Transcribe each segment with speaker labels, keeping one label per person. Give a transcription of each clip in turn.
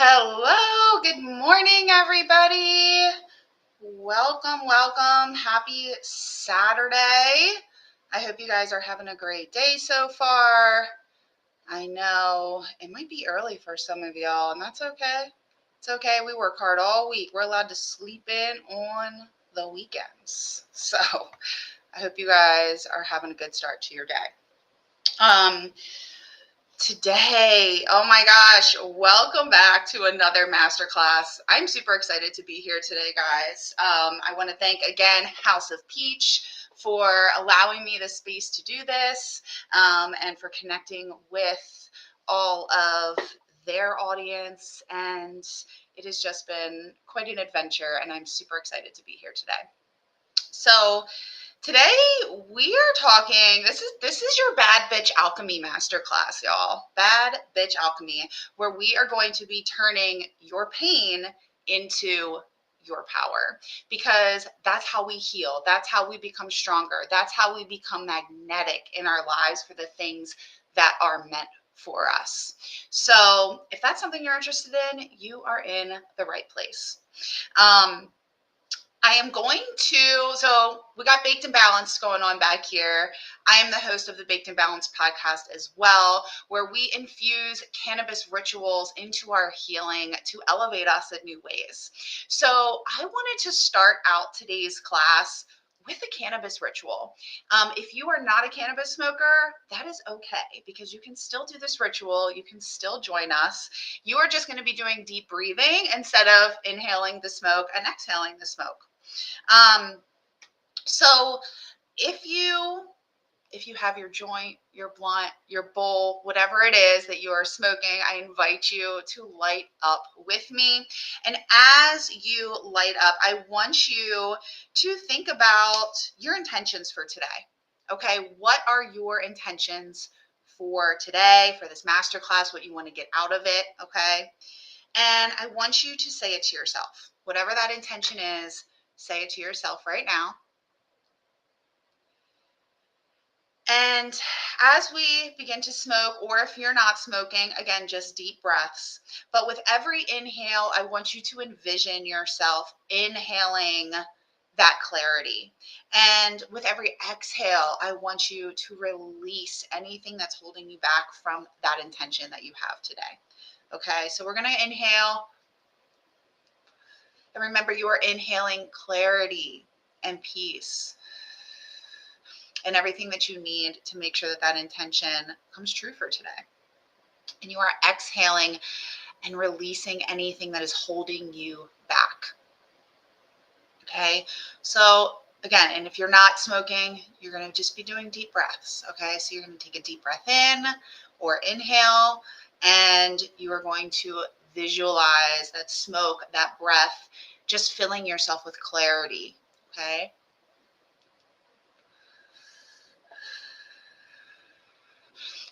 Speaker 1: Hello, good morning, everybody. Welcome. Happy Saturday. I hope you guys are having a great day so far. I know it might be early for some of y'all, and that's okay. It's okay. We work hard all week. We're allowed to sleep in on the weekends. So I hope you guys are having a good start to your day. Today, oh my gosh, welcome back to another masterclass. I'm super excited to be here today, guys. I want to thank again House of Peach for allowing me the space to do this and for connecting with all of their audience. And it has just been quite an adventure, and I'm super excited to be here today. So, today we are talking, this is your Bad Bitch Alchemy Masterclass, y'all. Bad Bitch Alchemy, where we are going to be turning your pain into your power, because that's how we heal. That's how we become stronger. That's how we become magnetic in our lives for the things that are meant for us. So if that's something you're interested in, you are in the right place. I am going to, so we got Baked and Balanced going on back here. I am the host of the Baked and Balanced podcast as well, where we infuse cannabis rituals into our healing to elevate us in new ways. So I wanted to start out today's class with a cannabis ritual. If you are not a cannabis smoker, that is okay, because you can still do this ritual. You can still join us. You are just going to be doing deep breathing instead of inhaling the smoke and exhaling the smoke. So if you have your joint, your blunt, your bowl, whatever it is that you are smoking, I invite you to light up with me. And as you light up, I want you to think about your intentions for today. Okay, what are your intentions for today, for this masterclass, what you want to get out of it, okay? And I want you to say it to yourself. Whatever that intention is, say it to yourself right now. And as we begin to smoke, or if you're not smoking, again, just deep breaths. But with every inhale, I want you to envision yourself inhaling that clarity. And with every exhale, I want you to release anything that's holding you back from that intention that you have today. Okay, so we're going to inhale. And remember, you are inhaling clarity and peace and everything that you need to make sure that that intention comes true for today. And you are exhaling and releasing anything that is holding you back. Okay, so again, and if you're not smoking, you're going to just be doing deep breaths. Okay, so you're going to take a deep breath in or inhale, and you are going to visualize that smoke, that breath, just filling yourself with clarity. Okay.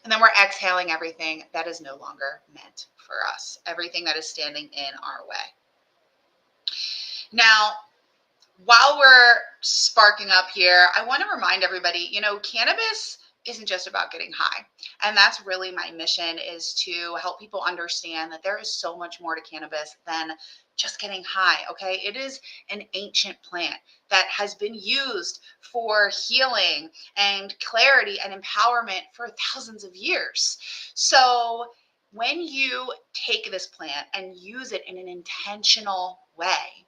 Speaker 1: And then we're exhaling everything that is no longer meant for us, everything that is standing in our way. Now, while we're sparking up here, I want to remind everybody, cannabis isn't just about getting high. And that's really my mission, is to help people understand that there is so much more to cannabis than just getting high, okay? It is an ancient plant that has been used for healing and clarity and empowerment for thousands of years. So when you take this plant and use it in an intentional way,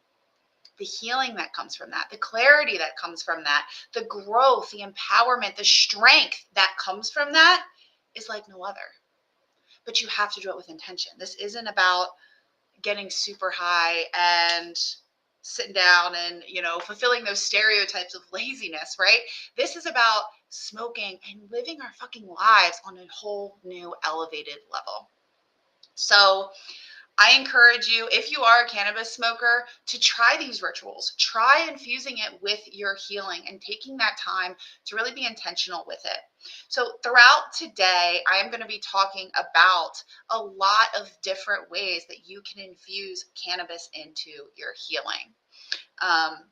Speaker 1: the healing that comes from that, the clarity that comes from that, the growth, the empowerment, the strength that comes from that is like no other. But you have to do it with intention. This isn't about getting super high and sitting down and, fulfilling those stereotypes of laziness, right? This is about smoking and living our fucking lives on a whole new elevated level. So I encourage you, if you are a cannabis smoker, to try these rituals. Try infusing it with your healing and taking that time to really be intentional with it. So throughout today, I am going to be talking about a lot of different ways that you can infuse cannabis into your healing.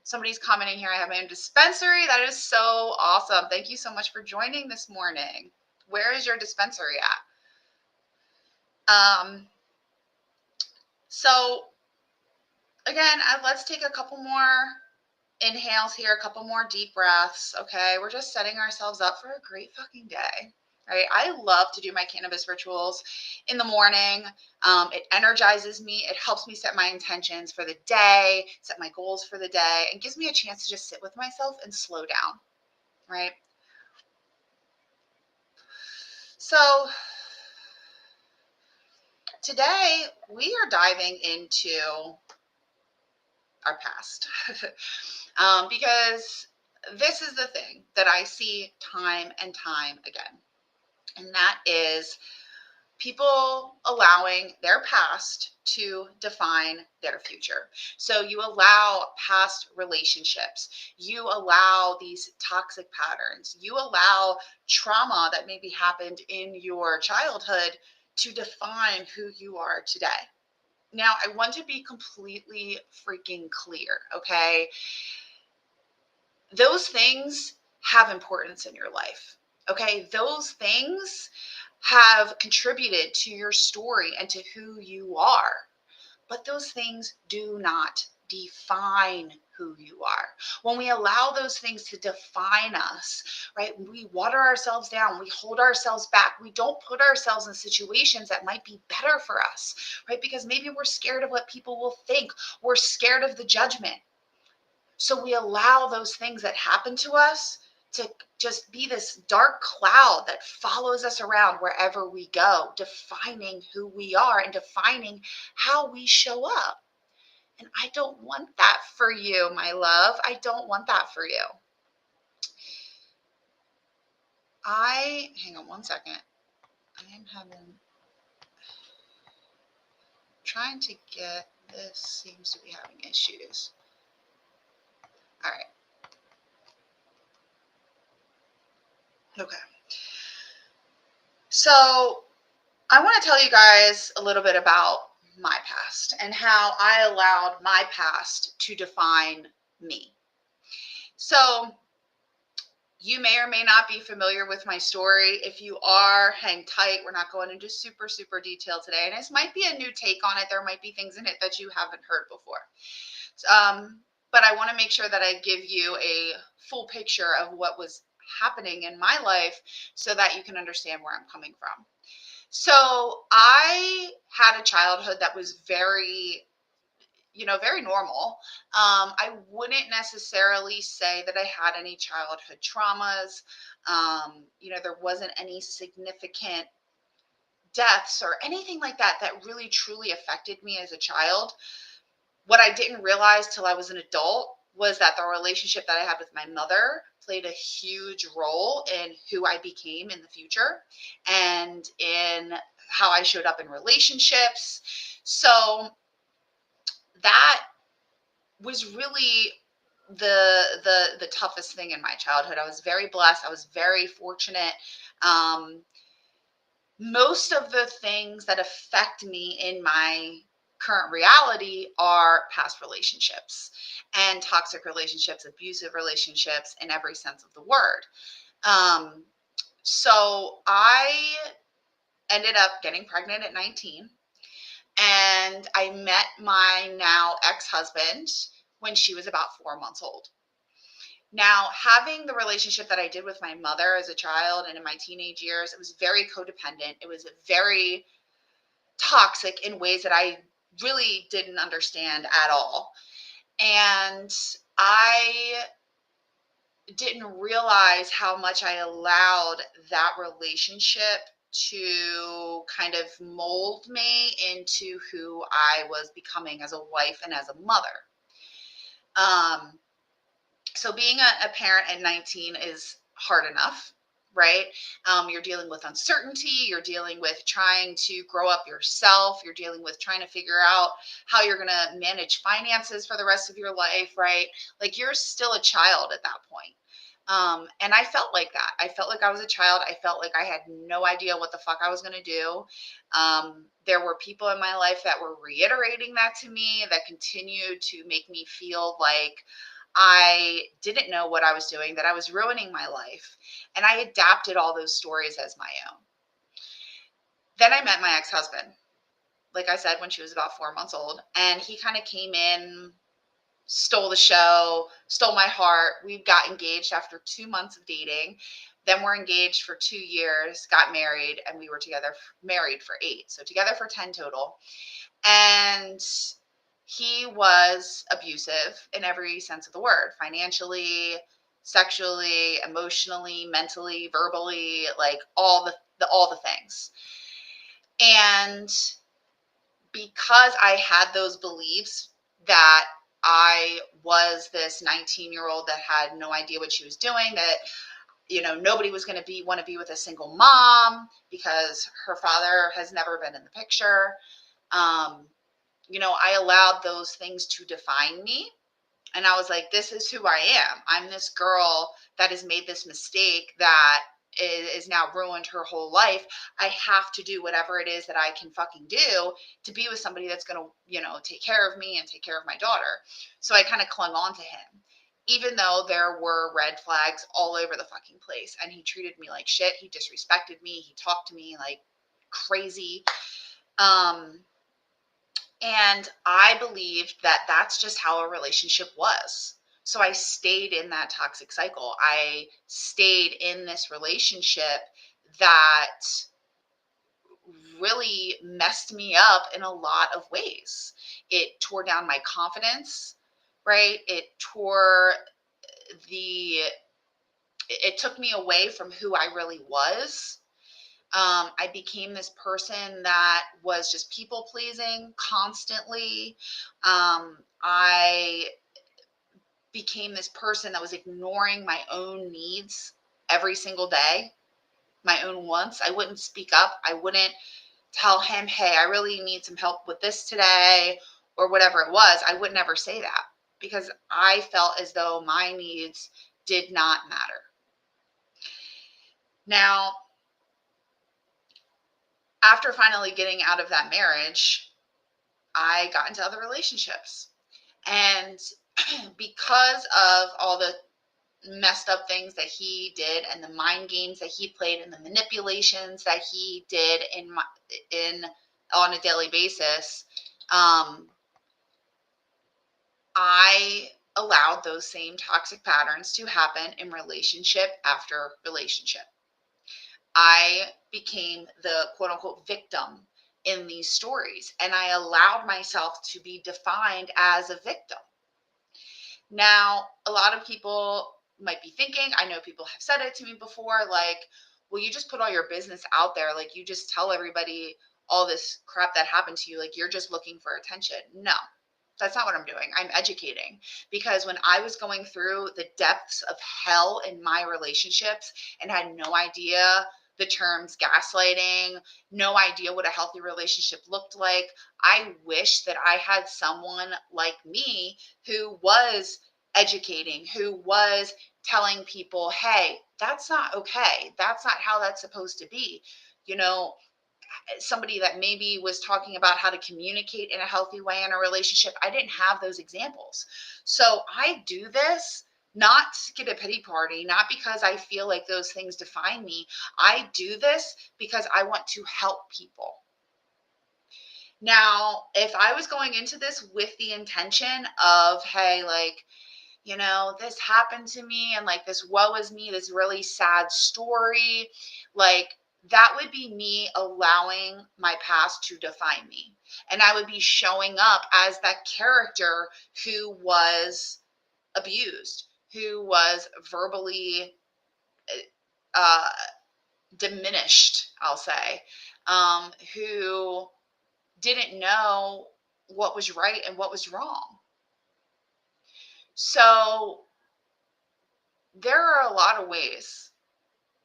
Speaker 1: Somebody's commenting here, I have my own dispensary. That is so awesome. Thank you so much for joining this morning. Where is your dispensary at? So again, let's take a couple more inhales here, a couple more deep breaths. Okay, we're just setting ourselves up for a great fucking day. Right, I love to do my cannabis rituals in the morning. It energizes me. It helps me set my intentions for the day, set my goals for the day, and gives me a chance to just sit with myself and slow down. Right. So today we are diving into our past because this is the thing that I see time and time again. And that is people allowing their past to define their future. So you allow past relationships, you allow these toxic patterns, you allow trauma that maybe happened in your childhood to define who you are today. Now, I want to be completely freaking clear, okay? Those things have importance in your life. Okay. Those things have contributed to your story and to who you are. But those things do not define who you are. When we allow those things to define us, right, we water ourselves down, we hold ourselves back, we don't put ourselves in situations that might be better for us, right? Because maybe we're scared of what people will think, we're scared of the judgment. So we allow those things that happen to us to just be this dark cloud that follows us around wherever we go, defining who we are and defining how we show up. And I don't want that for you, my love. I don't want that for you. Hang on one second. I am trying to get, this seems to be having issues. All right. Okay. So I want to tell you guys a little bit about my past and how I allowed my past to define me. So you may or may not be familiar with my story. If you are, hang tight. We're not going into super, super detail today. And this might be a new take on it. There might be things in it that you haven't heard before. But I want to make sure that I give you a full picture of what was happening in my life so that you can understand where I'm coming from. So I had a childhood that was very, very normal. I wouldn't necessarily say that I had any childhood traumas. There wasn't any significant deaths or anything like that that really truly affected me as a child. What I didn't realize till I was an adult was that the relationship that I had with my mother played a huge role in who I became in the future and in how I showed up in relationships. So that was really the toughest thing in my childhood. I was very blessed. I was very fortunate. Um, Most of the things that affect me in my current reality are past relationships and toxic relationships, abusive relationships in every sense of the word. Um, so I ended up getting pregnant at 19 and I met my now ex-husband when she was about 4 months old. Now, having the relationship that I did with my mother as a child and in my teenage years, it was very codependent. It was very toxic in ways that I really didn't understand at all. And I didn't realize how much I allowed that relationship to kind of mold me into who I was becoming as a wife and as a mother. So being a parent at 19 is hard enough, right? You're dealing with uncertainty. You're dealing with trying to grow up yourself. You're dealing with trying to figure out how you're going to manage finances for the rest of your life, right? Like you're still a child at that point. And I felt like that. I felt like I was a child. I felt like I had no idea what the fuck I was going to do. There were people in my life that were reiterating that to me, that continued to make me feel like I didn't know what I was doing, that I was ruining my life. And I adapted all those stories as my own. Then I met my ex-husband. like I said, when she was about 4 months old. And he kind of came in, stole the show, stole my heart. We got engaged after 2 months of dating. Then we're engaged for 2 years, got married, and we were together, married for 8. So together for 10 total. And he was abusive in every sense of the word, financially, sexually, emotionally, mentally, verbally, like all the things. And because I had those beliefs that I was this 19-year-old that had no idea what she was doing, that nobody was going to want to be with a single mom because her father has never been in the picture. I allowed those things to define me. And I was like, this is who I am. I'm this girl that has made this mistake that is now ruined her whole life. I have to do whatever it is that I can fucking do to be with somebody that's going to, take care of me and take care of my daughter. So I kind of clung on to him, even though there were red flags all over the fucking place. And he treated me like shit. He disrespected me. He talked to me like crazy. And I believed that that's just how a relationship was. So I stayed in that toxic cycle. I stayed in this relationship that really messed me up in a lot of ways. It tore down my confidence, right? It took me away from who I really was. I became this person that was just people pleasing constantly. I became this person that was ignoring my own needs every single day, my own wants. I wouldn't speak up. I wouldn't tell him, hey, I really need some help with this today, or whatever it was. I would never say that because I felt as though my needs did not matter. Now, after finally getting out of that marriage, I got into other relationships. And because of all the messed up things that he did and the mind games that he played and the manipulations that he did on a daily basis, I allowed those same toxic patterns to happen in relationship after relationship. I became the quote unquote victim in these stories, and I allowed myself to be defined as a victim. Now, a lot of people might be thinking, I know people have said it to me before, like, well, you just put all your business out there. Like, you just tell everybody all this crap that happened to you. Like, you're just looking for attention. No, that's not what I'm doing. I'm educating, because when I was going through the depths of hell in my relationships and had no idea the terms gaslighting, no idea what a healthy relationship looked like, I wish that I had someone like me who was educating, who was telling people, hey, that's not okay. That's not how that's supposed to be. Somebody that maybe was talking about how to communicate in a healthy way in a relationship. I didn't have those examples. So I do this not to get a pity party, not because I feel like those things define me. I do this because I want to help people. Now, if I was going into this with the intention of, hey, like, this happened to me and like this woe is me, this really sad story, like that would be me allowing my past to define me. And I would be showing up as that character who was abused, who was verbally uh, diminished, I'll say, who didn't know what was right and what was wrong. So there are a lot of ways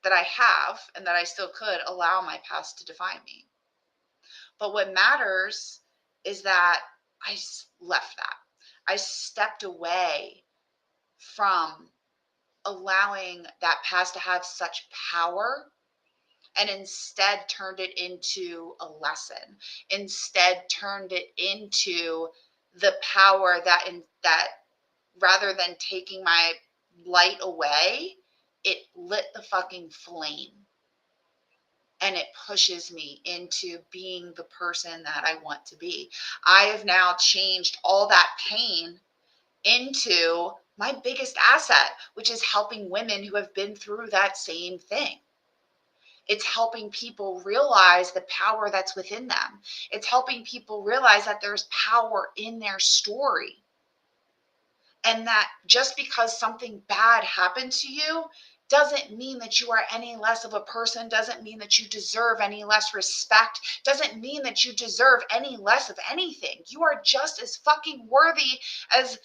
Speaker 1: that I have and that I still could allow my past to define me. But what matters is that I left that. I stepped away from allowing that past to have such power and instead turned it into a lesson. Instead turned it into the power that rather than taking my light away, it lit the fucking flame. and it pushes me into being the person that I want to be. I have now changed all that pain into my biggest asset, which is helping women who have been through that same thing. It's helping people realize the power that's within them. It's helping people realize that there's power in their story. And that just because something bad happened to you doesn't mean that you are any less of a person, doesn't mean that you deserve any less respect, doesn't mean that you deserve any less of anything. You are just as fucking worthy as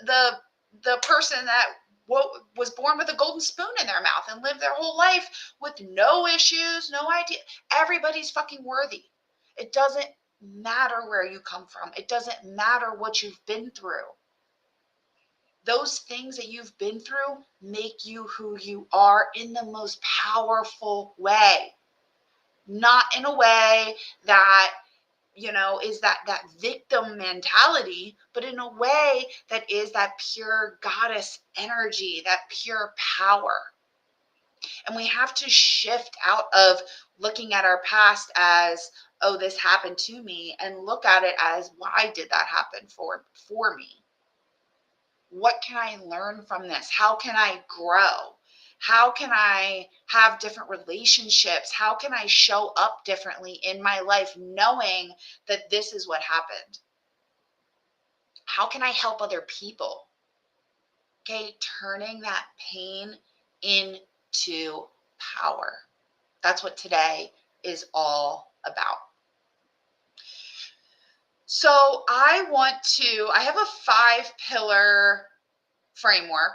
Speaker 1: the person that was born with a golden spoon in their mouth and lived their whole life with no issues, no idea. Everybody's fucking worthy. It doesn't matter where you come from. It doesn't matter what you've been through. Those things that you've been through make you who you are in the most powerful way. Not in a way that, is that victim mentality, but in a way that is that pure goddess energy, that pure power. And we have to shift out of looking at our past as, oh, this happened to me, and look at it as, why did that happen for me? What can I learn from this? How can I grow? How can I have different relationships? How can I show up differently in my life knowing that this is what happened? How can I help other people? Okay, turning that pain into power. That's what today is all about. So I have a 5-pillar framework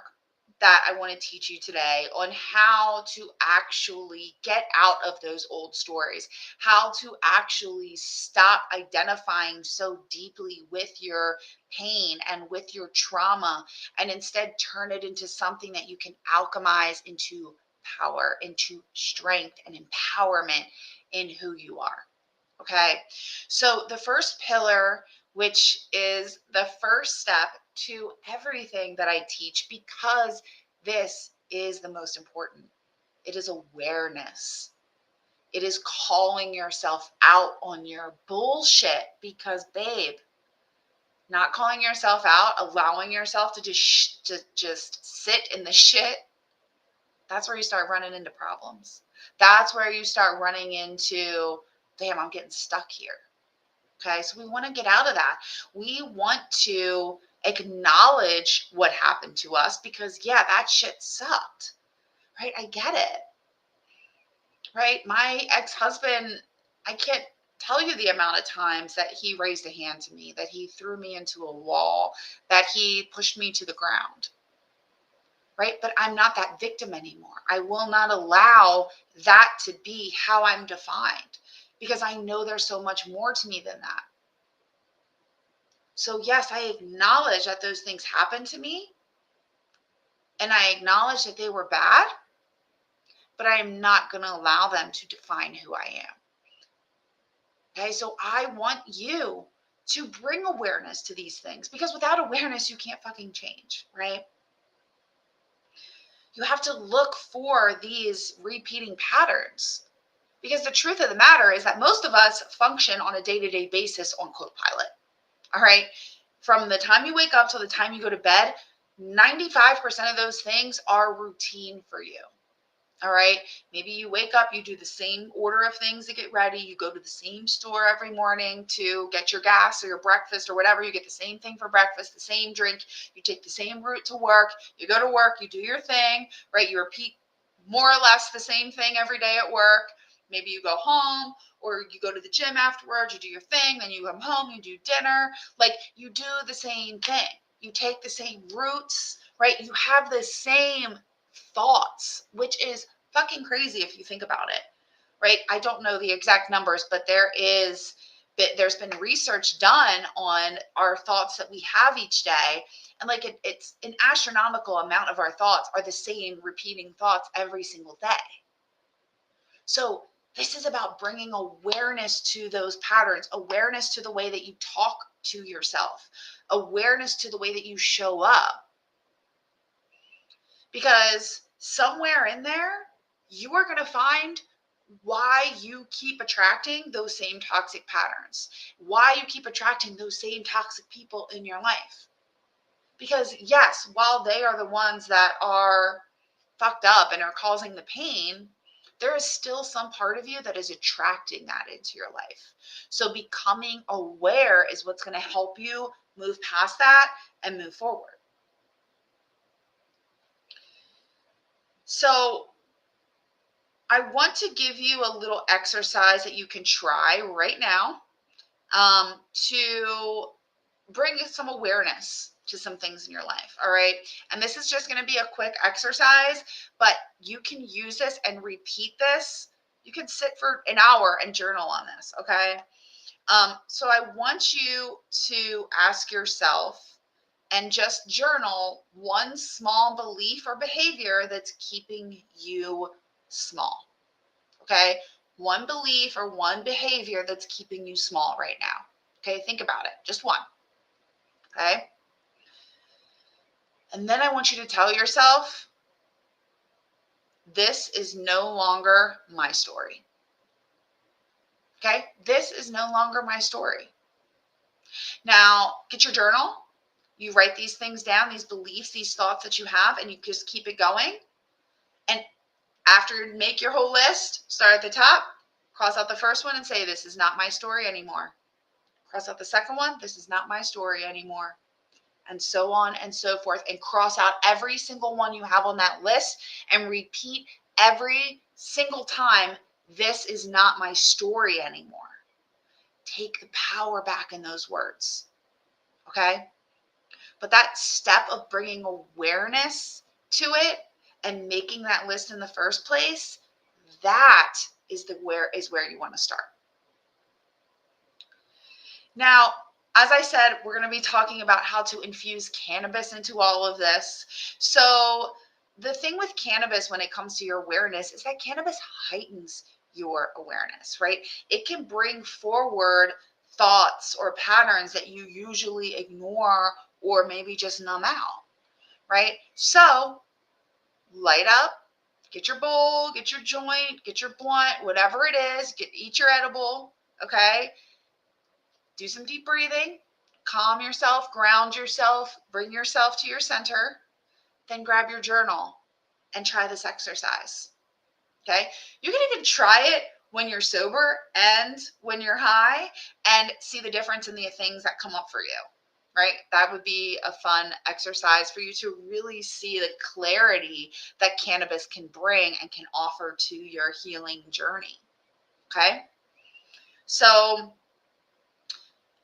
Speaker 1: that I want to teach you today on how to actually get out of those old stories, how to actually stop identifying so deeply with your pain and with your trauma, and instead turn it into something that you can alchemize into power, into strength and empowerment in who you are. Okay. So the first pillar, which is the first step to everything that I teach, because this is the most important. It is awareness. It is calling yourself out on your bullshit, because babe, not calling yourself out, allowing yourself to just sit in the shit, that's where you start running into problems. That's where you start running into, damn, I'm getting stuck here. Okay, so we want to get out of that. We want to acknowledge what happened to us, because, yeah, that shit sucked, right? I get it, right? My ex-husband, I can't tell you the amount of times that he raised a hand to me, that he threw me into a wall, that he pushed me to the ground, right? But I'm not that victim anymore. I will not allow that to be how I'm defined, because I know there's so much more to me than that. So yes, I acknowledge that those things happened to me, and I acknowledge that they were bad, but I am not going to allow them to define who I am. Okay, so I want you to bring awareness to these things, because without awareness, you can't fucking change, right? You have to look for these repeating patterns, because the truth of the matter is that most of us function on a day-to-day basis on co-pilot. All right. From the time you wake up till the time you go to bed, 95% of those things are routine for you. All right. Maybe you wake up, you do the same order of things to get ready. You go to the same store every morning to get your gas or your breakfast or whatever. You get the same thing for breakfast, the same drink. You take the same route to work. You go to work, you do your thing, right? You repeat more or less the same thing every day at work. Maybe you go home, or you go to the gym afterwards, you do your thing, then you come home, you do dinner. Like, you do the same thing. You take the same routes, right? You have the same thoughts, which is fucking crazy if you think about it, right? I don't know the exact numbers, but there's been research done on our thoughts that we have each day. And like it's an astronomical amount of our thoughts are the same repeating thoughts every single day. So this is about bringing awareness to those patterns, awareness to the way that you talk to yourself, awareness to the way that you show up. Because somewhere in there, you are going to find why you keep attracting those same toxic patterns, why you keep attracting those same toxic people in your life. Because yes, while they are the ones that are fucked up and are causing the pain, there is still some part of you that is attracting that into your life. So becoming aware is what's going to help you move past that and move forward. So I want to give you a little exercise that you can try right now to bring some awareness to some things in your life. All right. And this is just going to be a quick exercise, but you can use this and repeat this. You can sit for an hour and journal on this. Okay. So I want you to ask yourself and just journal one small belief or behavior that's keeping you small. Okay. One belief or one behavior that's keeping you small right now. Okay. Think about it. Just one. Okay. And then I want you to tell yourself, this is no longer my story. Okay. This is no longer my story. Now get your journal. You write these things down, these beliefs, these thoughts that you have, and you just keep it going. And after you make your whole list, start at the top, cross out the first one and say, this is not my story anymore. Cross out the second one. This is not my story anymore. And so on and so forth, and cross out every single one you have on that list and repeat every single time, this is not my story anymore. Take the power back in those words. Okay. But that step of bringing awareness to it and making that list in the first place, that is where you want to start. Now, as I said, we're going to be talking about how to infuse cannabis into all of this. So the thing with cannabis when it comes to your awareness is that cannabis heightens your awareness, right? It can bring forward thoughts or patterns that you usually ignore or maybe just numb out, right? So light up, get your bowl, get your joint, get your blunt, whatever it is, eat your edible, okay? Do some deep breathing, calm yourself, ground yourself, bring yourself to your center, then grab your journal and try this exercise. Okay. You can even try it when you're sober and when you're high and see the difference in the things that come up for you, right? That would be a fun exercise for you to really see the clarity that cannabis can bring and can offer to your healing journey. Okay. So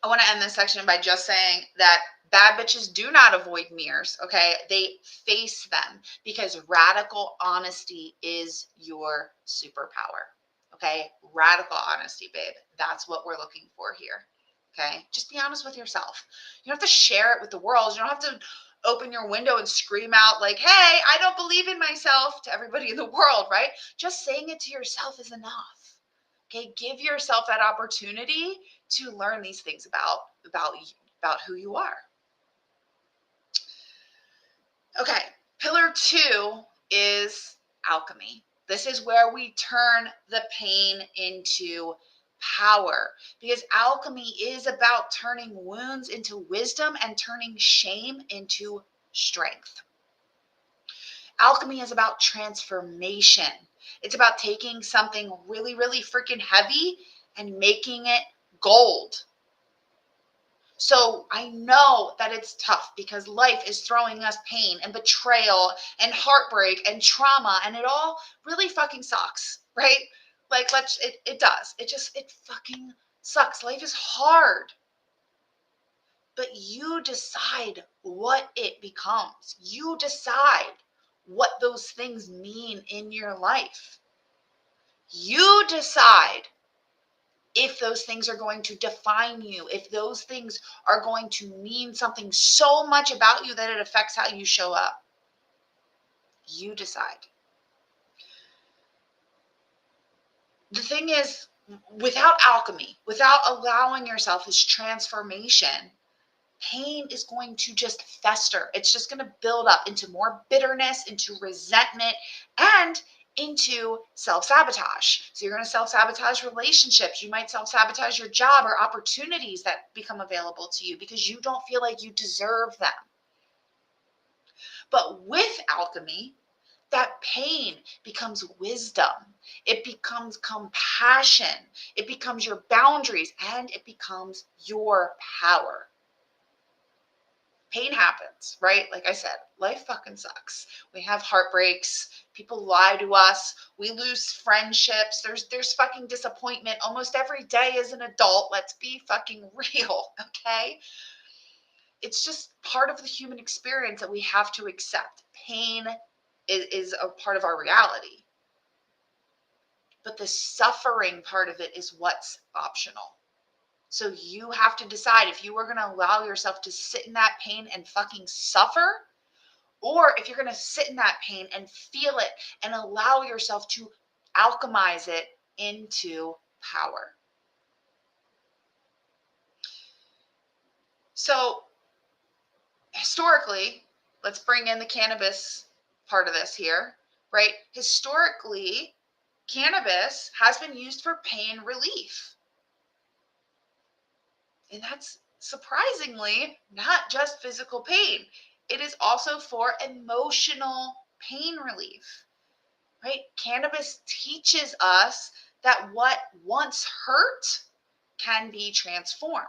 Speaker 1: I want to end this section by just saying that bad bitches do not avoid mirrors, okay? They face them because radical honesty is your superpower, okay? Radical honesty, babe. That's what we're looking for here, okay? Just be honest with yourself. You don't have to share it with the world. You don't have to open your window and scream out like, hey, I don't believe in myself to everybody in the world, right? Just saying it to yourself is enough. Okay, give yourself that opportunity to learn these things about who you are. Okay, pillar 2 is alchemy. This is where we turn the pain into power, because alchemy is about turning wounds into wisdom and turning shame into strength. Alchemy is about transformation. It's about taking something really, really freaking heavy and making it gold. So I know that it's tough because life is throwing us pain and betrayal and heartbreak and trauma, and it all really fucking sucks, right? Like it does. It fucking sucks. Life is hard. But you decide what it becomes. You decide what those things mean in your life. You decide if those things are going to define you, if those things are going to mean something so much about you that it affects how you show up. You decide. The thing is, without alchemy, without allowing yourself this transformation, pain is going to just fester. It's just going to build up into more bitterness, into resentment, and into self-sabotage. So you're going to self-sabotage relationships. You might self-sabotage your job or opportunities that become available to you because you don't feel like you deserve them. But with alchemy, that pain becomes wisdom. It becomes compassion. It becomes your boundaries, and it becomes your power. Pain happens, right? Like I said, life fucking sucks. We have heartbreaks. People lie to us. We lose friendships. There's fucking disappointment almost every day as an adult. Let's be fucking real, okay? It's just part of the human experience that we have to accept. Pain is a part of our reality. But the suffering part of it is what's optional. So you have to decide if you are going to allow yourself to sit in that pain and fucking suffer, or if you're going to sit in that pain and feel it and allow yourself to alchemize it into power. So historically, let's bring in the cannabis part of this here, right? Historically, cannabis has been used for pain relief. And that's surprisingly not just physical pain. It is also for emotional pain relief, right? Cannabis teaches us that what once hurt can be transformed.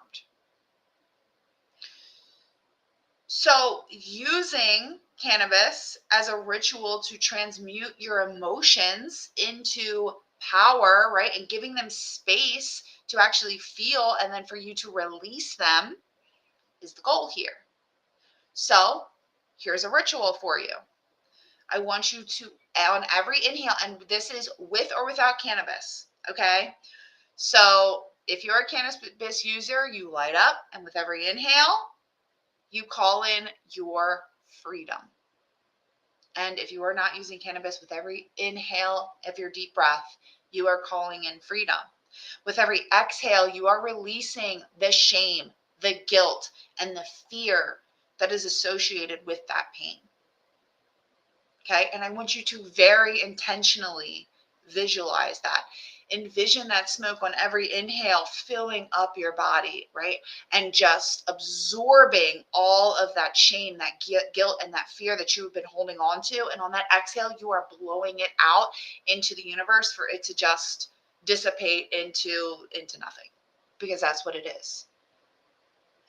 Speaker 1: So using cannabis as a ritual to transmute your emotions into power, right? And giving them space to actually feel and then for you to release them is the goal here. So here's a ritual for you. I want you to, on every inhale, and this is with or without cannabis, okay? So if you're a cannabis user, you light up, and with every inhale, you call in your freedom. And if you are not using cannabis, with every inhale of your deep breath, you are calling in freedom. With every exhale, you are releasing the shame, the guilt, and the fear that is associated with that pain. Okay. And I want you to very intentionally visualize that. Envision that smoke on every inhale filling up your body, right? And just absorbing all of that shame, that guilt, and that fear that you've been holding on to. And on that exhale, you are blowing it out into the universe for it to just dissipate into nothing, because that's what it is.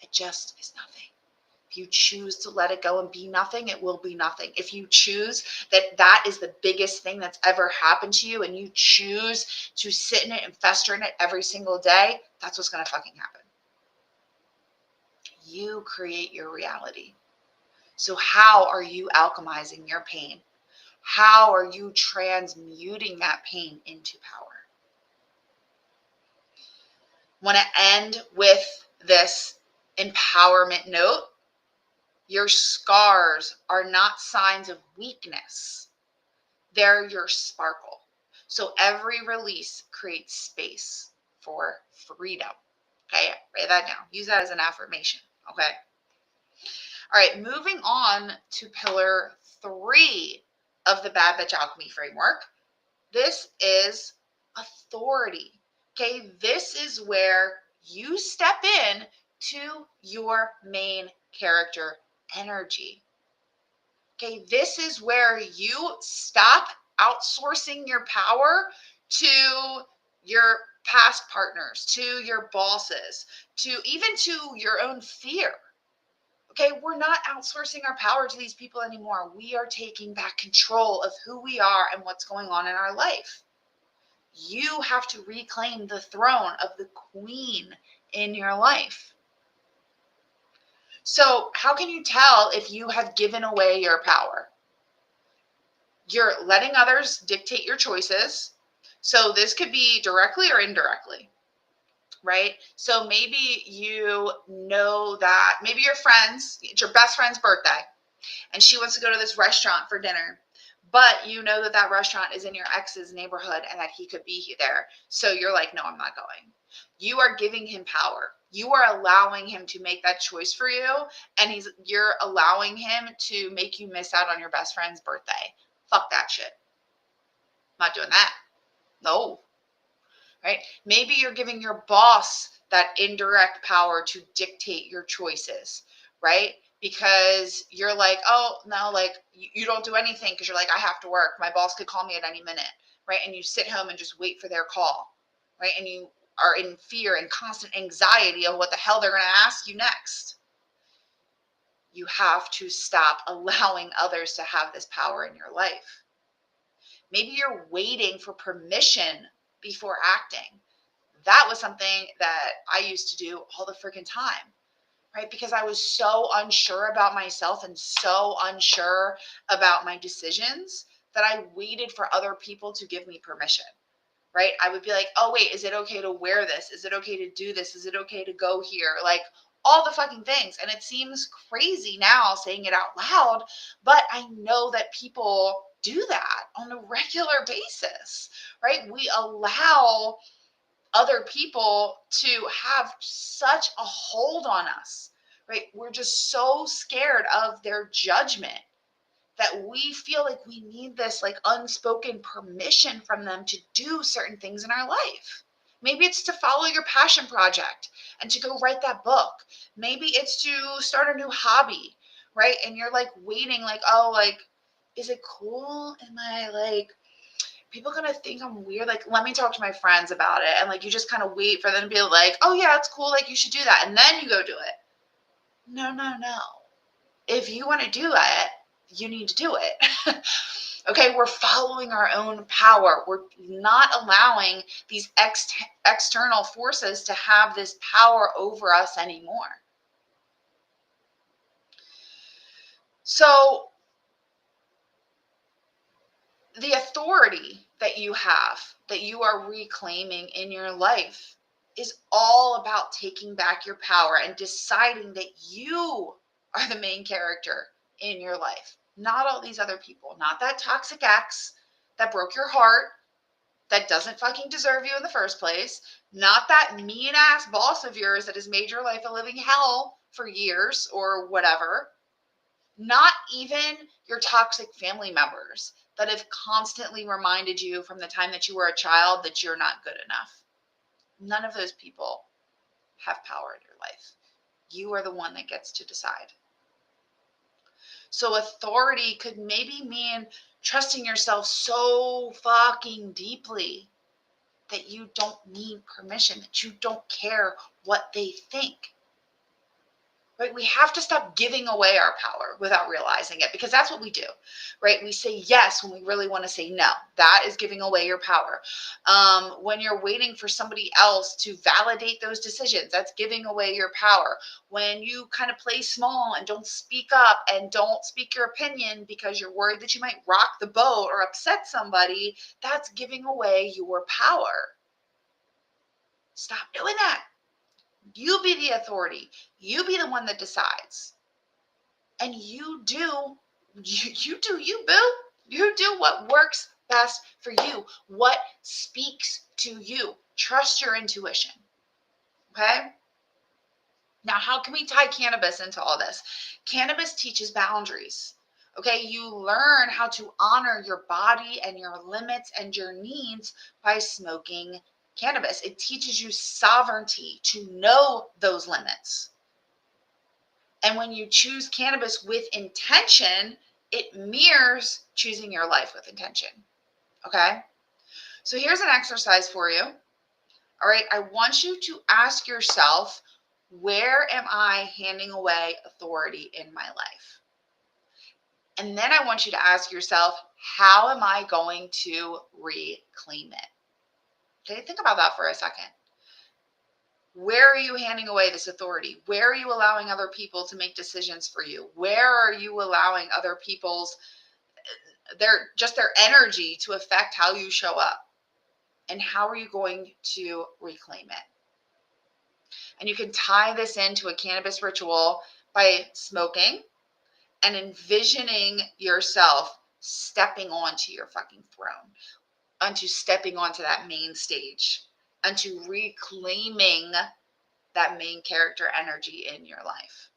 Speaker 1: It just is nothing. If you choose to let it go and be nothing, it will be nothing. If you choose that is the biggest thing that's ever happened to you, and you choose to sit in it and fester in it every single day, that's what's going to fucking happen. You create your reality. So how are you alchemizing your pain? How are you transmuting that pain into power? I want to end with this empowerment note. Your scars are not signs of weakness. They're your sparkle. So every release creates space for freedom. Okay, write that down. Use that as an affirmation. Okay. All right, moving on to pillar 3 of the Bad Bitch Alchemy framework. This is authority. Okay, this is where you step in to your main character energy. Okay, this is where you stop outsourcing your power to your past partners, to your bosses, to even to your own fear. Okay, we're not outsourcing our power to these people anymore. We are taking back control of who we are and what's going on in our life. You have to reclaim the throne of the queen in your life. So, how can you tell if you have given away your power? You're letting others dictate your choices. So this could be directly or indirectly, right? So maybe you know that maybe it's your best friend's birthday, and she wants to go to this restaurant for dinner, but you know that that restaurant is in your ex's neighborhood and that he could be there. So you're like, no, I'm not going. You are giving him power. You are allowing him to make that choice for you, and you're allowing him to make you miss out on your best friend's birthday. Fuck that shit. I'm not doing that. No. Right? Maybe you're giving your boss that indirect power to dictate your choices, right? Because you're like, oh, no, like you don't do anything because you're like, I have to work. My boss could call me at any minute, right? And you sit home and just wait for their call, right? And you are in fear and constant anxiety of what the hell they're going to ask you next. You have to stop allowing others to have this power in your life. Maybe you're waiting for permission before acting. That was something that I used to do all the freaking time, right? Because I was so unsure about myself and so unsure about my decisions that I waited for other people to give me permission, right? I would be like, oh, wait, is it okay to wear this? Is it okay to do this? Is it okay to go here? Like all the fucking things. And it seems crazy now saying it out loud, but I know that people do that on a regular basis, right? We allow other people to have such a hold on us, right? We're just so scared of their judgment that we feel like we need this like unspoken permission from them to do certain things in our life. Maybe it's to follow your passion project and to go write that book. Maybe it's to start a new hobby, right? And you're like waiting, like, oh, like, is it cool? Am I like, people gonna think I'm weird? Like, let me talk to my friends about it. And like, you just kind of wait for them to be like, oh yeah, it's cool. Like, you should do that. And then you go do it. No, no, no. If you want to do it, you need to do it. Okay, we're following our own power. We're not allowing these external forces to have this power over us anymore. So the authority that you have, that you are reclaiming in your life, is all about taking back your power and deciding that you are the main character in your life, not all these other people, not that toxic ex that broke your heart, that doesn't fucking deserve you in the first place, not that mean ass boss of yours that has made your life a living hell for years or whatever, not even your toxic family members that have constantly reminded you from the time that you were a child that you're not good enough. None of those people have power in your life. You are the one that gets to decide. So authority could maybe mean trusting yourself so fucking deeply that you don't need permission, that you don't care what they think. Right? We have to stop giving away our power without realizing it, because that's what we do, right? We say yes when we really want to say no. That is giving away your power. When you're waiting for somebody else to validate those decisions, that's giving away your power. When you kind of play small and don't speak up and don't speak your opinion because you're worried that you might rock the boat or upset somebody, that's giving away your power. Stop doing that. You be the authority. You be the one that decides. And you do you, boo. You do what works best for you, what speaks to you. Trust your intuition. Okay? Now, how can we tie cannabis into all this? Cannabis teaches boundaries. Okay, you learn how to honor your body and your limits and your needs by smoking cannabis. It teaches you sovereignty to know those limits. And when you choose cannabis with intention, it mirrors choosing your life with intention. Okay? So here's an exercise for you. All right, I want you to ask yourself, where am I handing away authority in my life? And then I want you to ask yourself, how am I going to reclaim it? Okay, think about that for a second. Where are you handing away this authority? Where are you allowing other people to make decisions for you? Where are you allowing other people's their energy to affect how you show up? And how are you going to reclaim it? And you can tie this into a cannabis ritual by smoking and envisioning yourself stepping onto your fucking throne, onto stepping onto that main stage, onto reclaiming that main character energy in your life.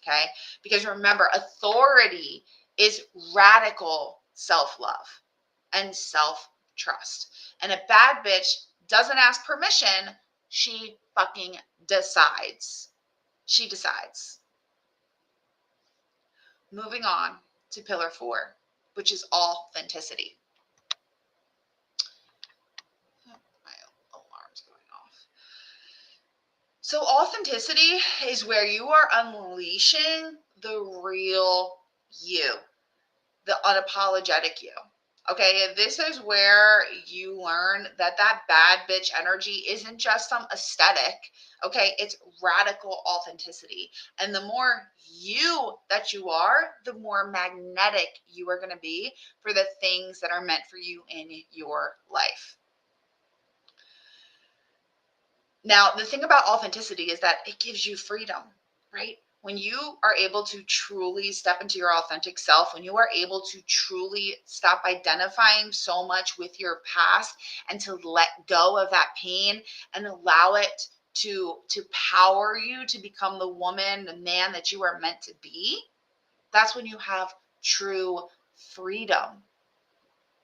Speaker 1: Okay? Because remember, authority is radical self-love. and self-trust. And a bad bitch doesn't ask permission. She fucking decides. She decides. Moving on to pillar 4, which is authenticity. My alarm's going off. So authenticity is where you are unleashing the real you, the unapologetic you. Okay, and this is where you learn that that bad bitch energy isn't just some aesthetic. Okay, it's radical authenticity. And the more you that you are, the more magnetic you are going to be for the things that are meant for you in your life. Now, the thing about authenticity is that it gives you freedom, right? When you are able to truly step into your authentic self, when you are able to truly stop identifying so much with your past and to let go of that pain and allow it to power you to become the woman, the man that you are meant to be, that's when you have true freedom,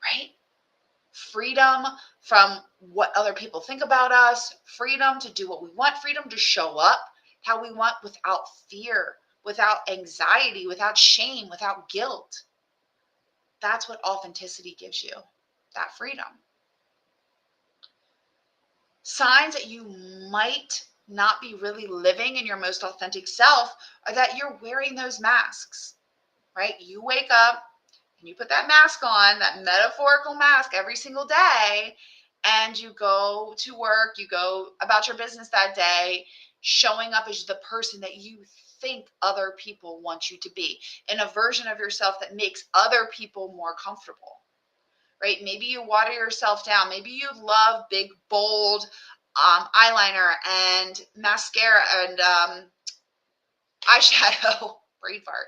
Speaker 1: right? Freedom from what other people think about us, freedom to do what we want, freedom to show up how we want without fear, without anxiety, without shame, without guilt. That's what authenticity gives you, that freedom. Signs that you might not be really living in your most authentic self are that you're wearing those masks, right? You wake up and you put that mask on, that metaphorical mask every single day, and you go to work, you go about your business that day, showing up as the person that you think other people want you to be, in a version of yourself that makes other people more comfortable, right? Maybe you water yourself down. Maybe you love big, bold eyeliner and mascara and eyeshadow, brain fart.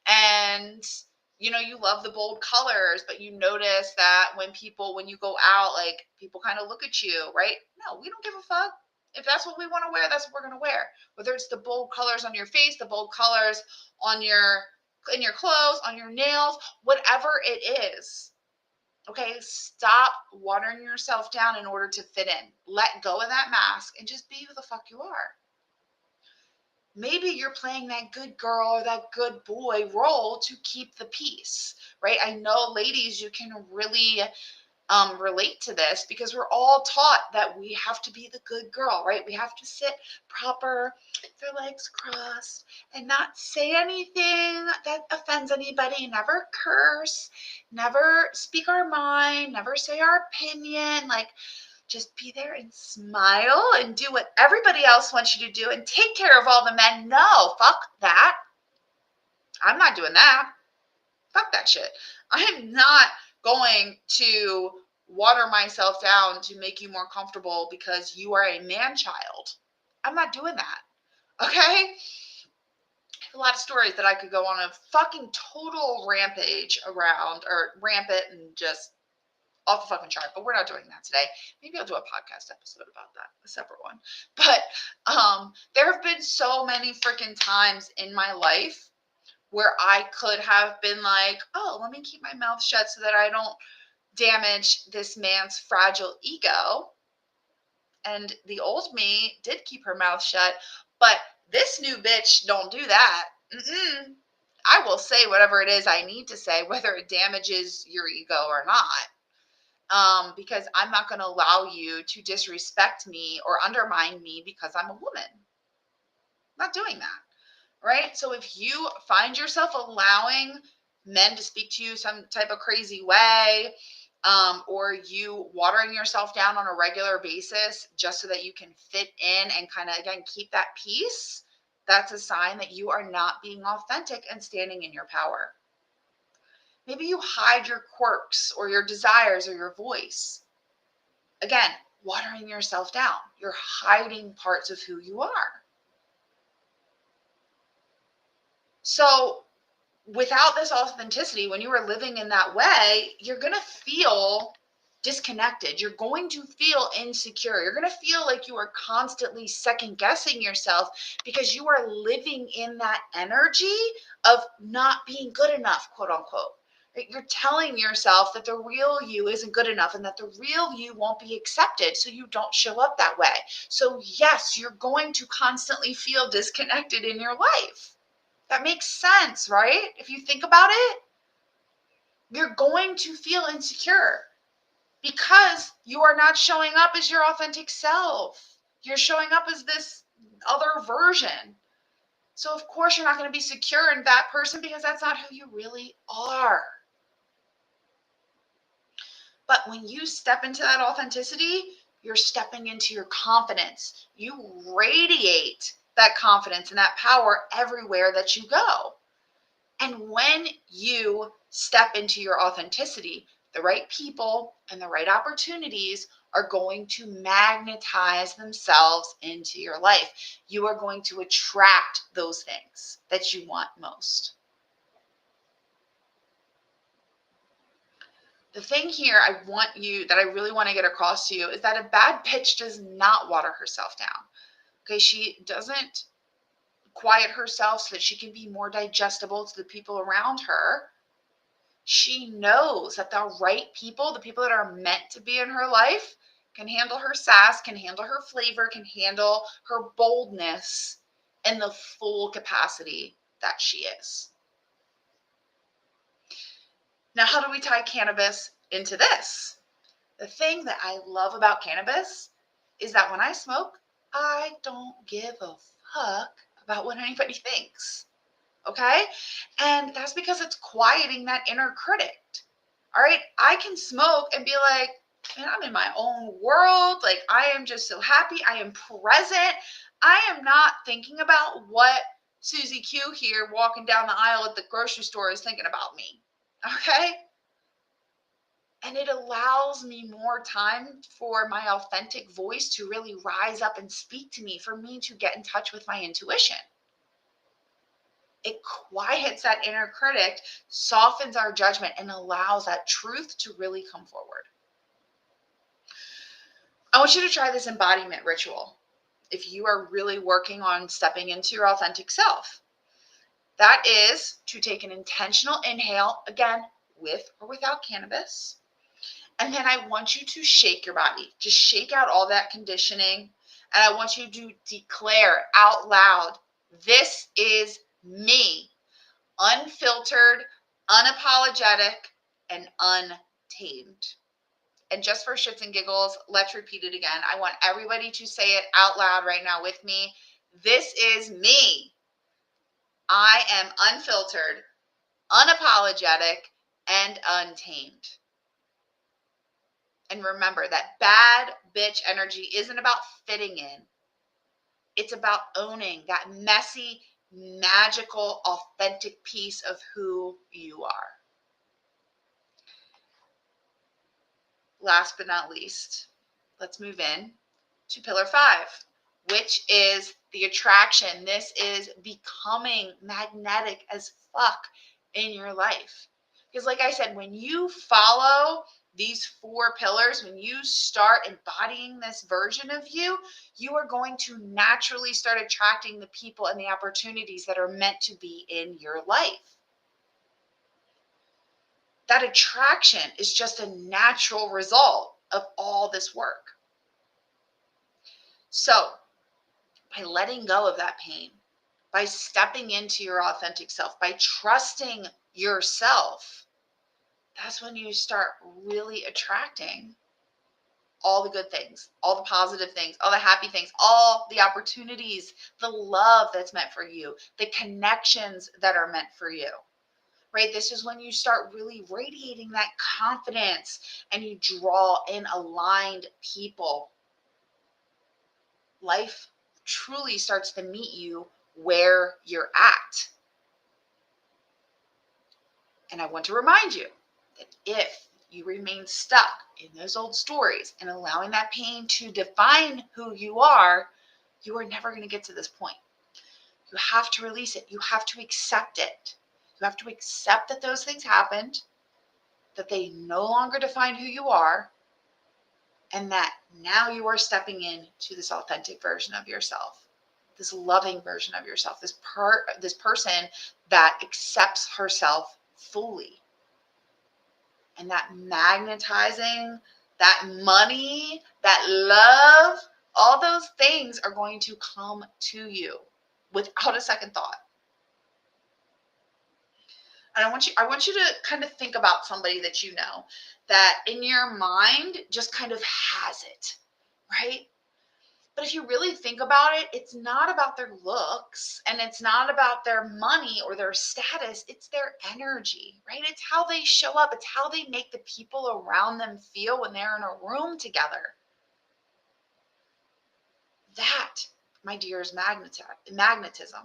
Speaker 1: And you love the bold colors, but you notice that when you go out, like, people kind of look at you, right? No, we don't give a fuck. If that's what we want to wear, that's what we're going to wear. Whether it's the bold colors on your face, the bold colors in your clothes, on your nails, whatever it is. Okay, stop watering yourself down in order to fit in. Let go of that mask and just be who the fuck you are. Maybe you're playing that good girl or that good boy role to keep the peace, right? I know, ladies, you can really relate to this because we're all taught that we have to be the good girl, right? We have to sit proper, their legs crossed, and not say anything that offends anybody, never curse, never speak our mind, never say our opinion, like, just be there and smile and do what everybody else wants you to do and take care of all the men. No, fuck that. I'm not doing that. Fuck that shit. I am not going to water myself down to make you more comfortable because you are a man child. I'm not doing that. Okay? A lot of stories that I could go on a fucking total rampage around, or rampant and just off the fucking chart, but we're not doing that today. Maybe I'll do a podcast episode about that, a separate one. But there have been so many freaking times in my life where I could have been like, oh, let me keep my mouth shut so that I don't damage this man's fragile ego. And the old me did keep her mouth shut, but this new bitch don't do that. I will say whatever it is I need to say, whether it damages your ego or not. Because I'm not going to allow you to disrespect me or undermine me because I'm a woman. I'm not doing that, right? So if you find yourself allowing men to speak to you some type of crazy way, or you watering yourself down on a regular basis just so that you can fit in and kind of, again, keep that peace, that's a sign that you are not being authentic and standing in your power. Maybe you hide your quirks or your desires or your voice. Again, watering yourself down. You're hiding parts of who you are. So without this authenticity, when you are living in that way, you're going to feel disconnected. You're going to feel insecure. You're going to feel like you are constantly second guessing yourself because you are living in that energy of not being good enough, quote unquote. Right? You're telling yourself that the real you isn't good enough and that the real you won't be accepted, so you don't show up that way. So yes, you're going to constantly feel disconnected in your life. That makes sense, right? If you think about it, you're going to feel insecure because you are not showing up as your authentic self. You're showing up as this other version. So of course you're not going to be secure in that person because that's not who you really are. But when you step into that authenticity, you're stepping into your confidence. You radiate that confidence and that power everywhere that you go. And when you step into your authenticity, the right people and the right opportunities are going to magnetize themselves into your life. You are going to attract those things that you want most. The thing here I really want to get across to you is that a bad bitch does not water herself down. Okay, she doesn't quiet herself so that she can be more digestible to the people around her. She knows that the right people, the people that are meant to be in her life, can handle her sass, can handle her flavor, can handle her boldness in the full capacity that she is. Now, how do we tie cannabis into this? The thing that I love about cannabis is that when I smoke, I don't give a fuck about what anybody thinks. Okay? And that's because it's quieting that inner critic. All right? I can smoke and be like, man, I'm in my own world. Like, I am just so happy. I am present. I am not thinking about what Susie Q here walking down the aisle at the grocery store is thinking about me. Okay? And it allows me more time for my authentic voice to really rise up and speak to me, for me to get in touch with my intuition. It quiets that inner critic, softens our judgment, and allows that truth to really come forward. I want you to try this embodiment ritual if you are really working on stepping into your authentic self. That is to take an intentional inhale, again, with or without cannabis. And then I want you to shake your body. Just shake out all that conditioning. And I want you to declare out loud, this is me, unfiltered, unapologetic, and untamed. And just for shits and giggles, let's repeat it again. I want everybody to say it out loud right now with me. This is me. I am unfiltered, unapologetic, and untamed. And remember that bad bitch energy isn't about fitting in. It's about owning that messy, magical, authentic piece of who you are. Last but not least, let's move in to pillar 5, which is the attraction. This is becoming magnetic as fuck in your life. Because like I said, when you follow these 4 pillars, when you start embodying this version of you, you are going to naturally start attracting the people and the opportunities that are meant to be in your life. That attraction is just a natural result of all this work. So, by letting go of that pain, by stepping into your authentic self, by trusting yourself, that's when you start really attracting all the good things, all the positive things, all the happy things, all the opportunities, the love that's meant for you, the connections that are meant for you. Right? This is when you start really radiating that confidence and you draw in aligned people. Life truly starts to meet you where you're at. And I want to remind you that if you remain stuck in those old stories and allowing that pain to define who you are never going to get to this point. You have to release it. You have to accept it. You have to accept that those things happened, that they no longer define who you are, and that now you are stepping into this authentic version of yourself, this loving version of yourself, this person that accepts herself fully. and that magnetizing, that money, that love, all those things are going to come to you without a second thought. And I want you to kind of think about somebody that you know that in your mind just kind of has it, right? But if you really think about it, it's not about their looks and it's not about their money or their status. It's their energy, right? It's how they show up. It's how they make the people around them feel when they're in a room together. That, my dear, is magnetism.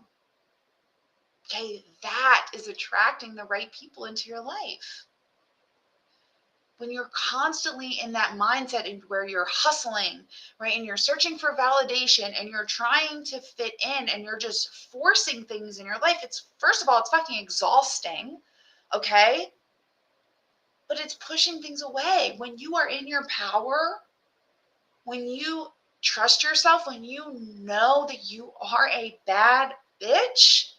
Speaker 1: Okay, that is attracting the right people into your life. When you're constantly in that mindset and where you're hustling, right, and you're searching for validation and you're trying to fit in and you're just forcing things in your life, it's, first of all, it's fucking exhausting, okay? But it's pushing things away. When you are in your power, when you trust yourself, when you know that you are a bad bitch,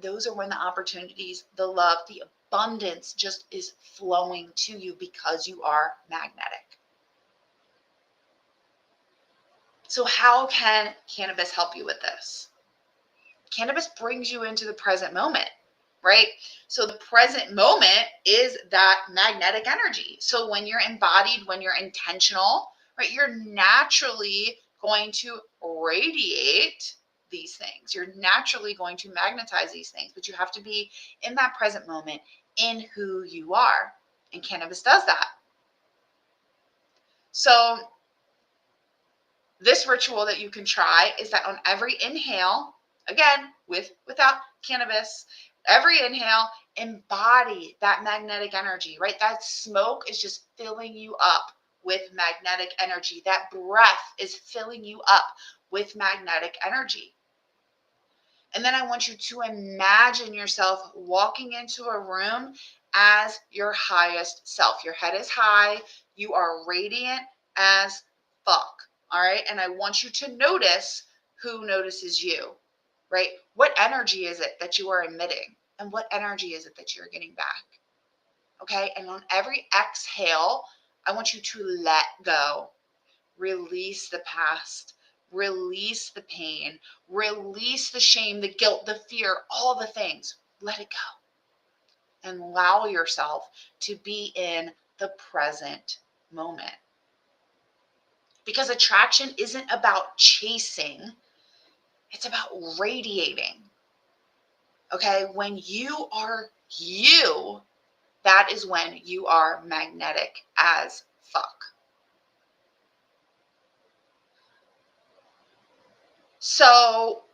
Speaker 1: those are when the opportunities, the love, the abundance just is flowing to you because you are magnetic. So how can cannabis help you with this? Cannabis brings you into the present moment, right? So the present moment is that magnetic energy. So when you're embodied, when you're intentional, right, you're naturally going to radiate these things. You're naturally going to magnetize these things, but you have to be in that present moment in who you are. And cannabis does that. So this ritual that you can try is that on every inhale, again, without cannabis, every inhale, embody that magnetic energy, right? That smoke is just filling you up with magnetic energy. That breath is filling you up with magnetic energy. And then I want you to imagine yourself walking into a room as your highest self. Your head is high. You are radiant as fuck. All right. And I want you to notice who notices you, right? What energy is it that you are emitting? And what energy is it that you're getting back? Okay. And on every exhale, I want you to let go, release the past, release the pain, release the shame, the guilt, the fear, all the things. Let it go and allow yourself to be in the present moment. Because attraction isn't about chasing, it's about radiating. Okay, when you are you, that is when you are magnetic as fuck. So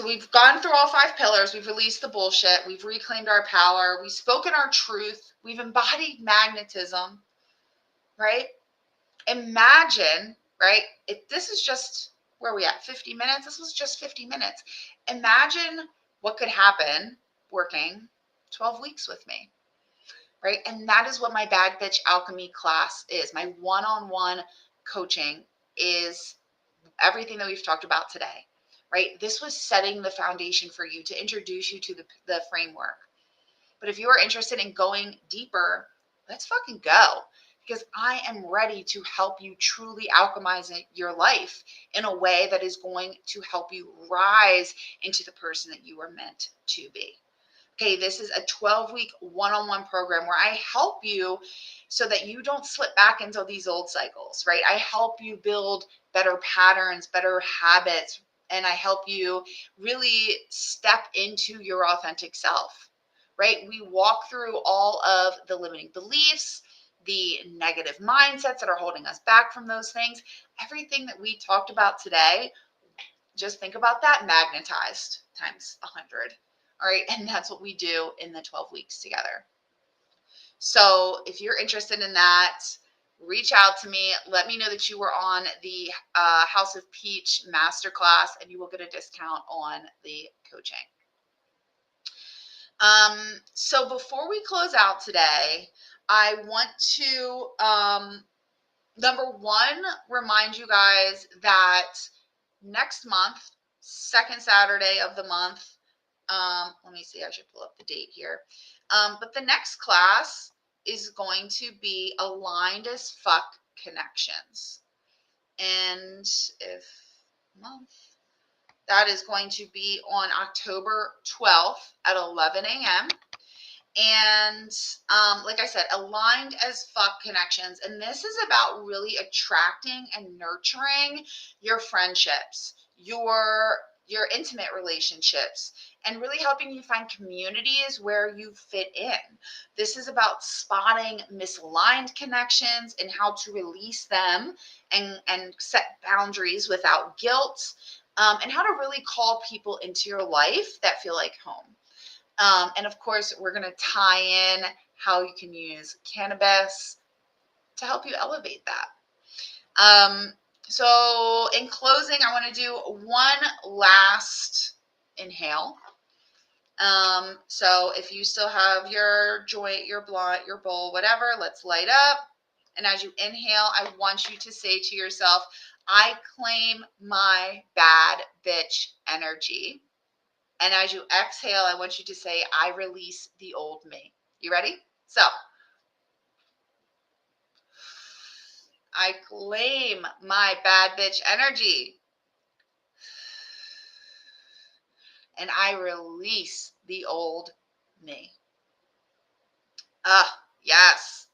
Speaker 1: we've gone through all 5 pillars. We've released the bullshit. We've reclaimed our power. We've spoken our truth. We've embodied magnetism, right? Imagine, right? If this is just where are we at? 50 minutes. This was just 50 minutes. Imagine what could happen working 12 weeks with me, right? And that is what my Bad Bitch Alchemy class is. My one-on-one coaching is everything that we've talked about today, right? This was setting the foundation for you to introduce you to the framework. But if you are interested in going deeper, let's fucking go. Because I am ready to help you truly alchemize your life in a way that is going to help you rise into the person that you are meant to be. Okay, this is a 12-week one-on-one program where I help you so that you don't slip back into these old cycles, right? I help you build better patterns, better habits, and I help you really step into your authentic self, right? We walk through all of the limiting beliefs, the negative mindsets that are holding us back from those things. Everything that we talked about today, just think about that magnetized times 100. All right. And that's what we do in the 12 weeks together. So if you're interested in that, reach out to me. Let me know that you were on the House of Peach masterclass and you will get a discount on the coaching. So before we close out today, I want to, number one, remind you guys that next month, second Saturday of the month, let me see, I should pull up the date here. But the next class is going to be aligned as fuck connections. And if month, that is going to be on October 12th at 11 a.m. And like I said, aligned as fuck connections. And this is about really attracting and nurturing your friendships, your intimate relationships, and really helping you find communities where you fit in. This is about spotting misaligned connections and how to release them and set boundaries without guilt, and how to really call people into your life that feel like home. And of course, we're going to tie in how you can use cannabis to help you elevate that. So in closing, I want to do one last inhale. So if you still have your joint, your blunt, your bowl, whatever, let's light up. And as you inhale, I want you to say to yourself, I claim my bad bitch energy. And as you exhale, I want you to say, I release the old me. You ready? So, I claim my bad bitch energy. And I release the old me. Yes.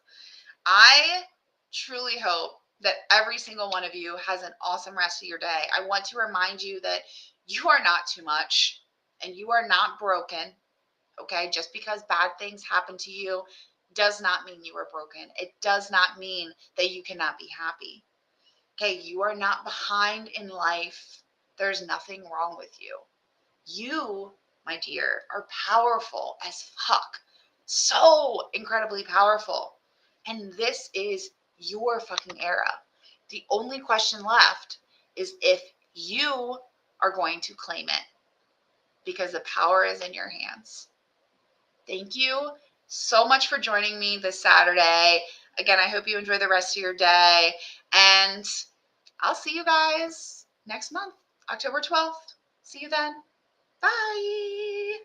Speaker 1: I truly hope that every single one of you has an awesome rest of your day. I want to remind you that you are not too much and you are not broken. Okay, just because bad things happen to you does not mean you are broken. It does not mean that you cannot be happy. Okay, you are not behind in life. There's nothing wrong with you. You, my dear, are powerful as fuck. So incredibly powerful. And this is your fucking era. The only question left is if you are going to claim it, because the power is in your hands. Thank you so much for joining me this Saturday. Again, I hope you enjoy the rest of your day. And I'll see you guys next month, October 12th. See you then. Bye.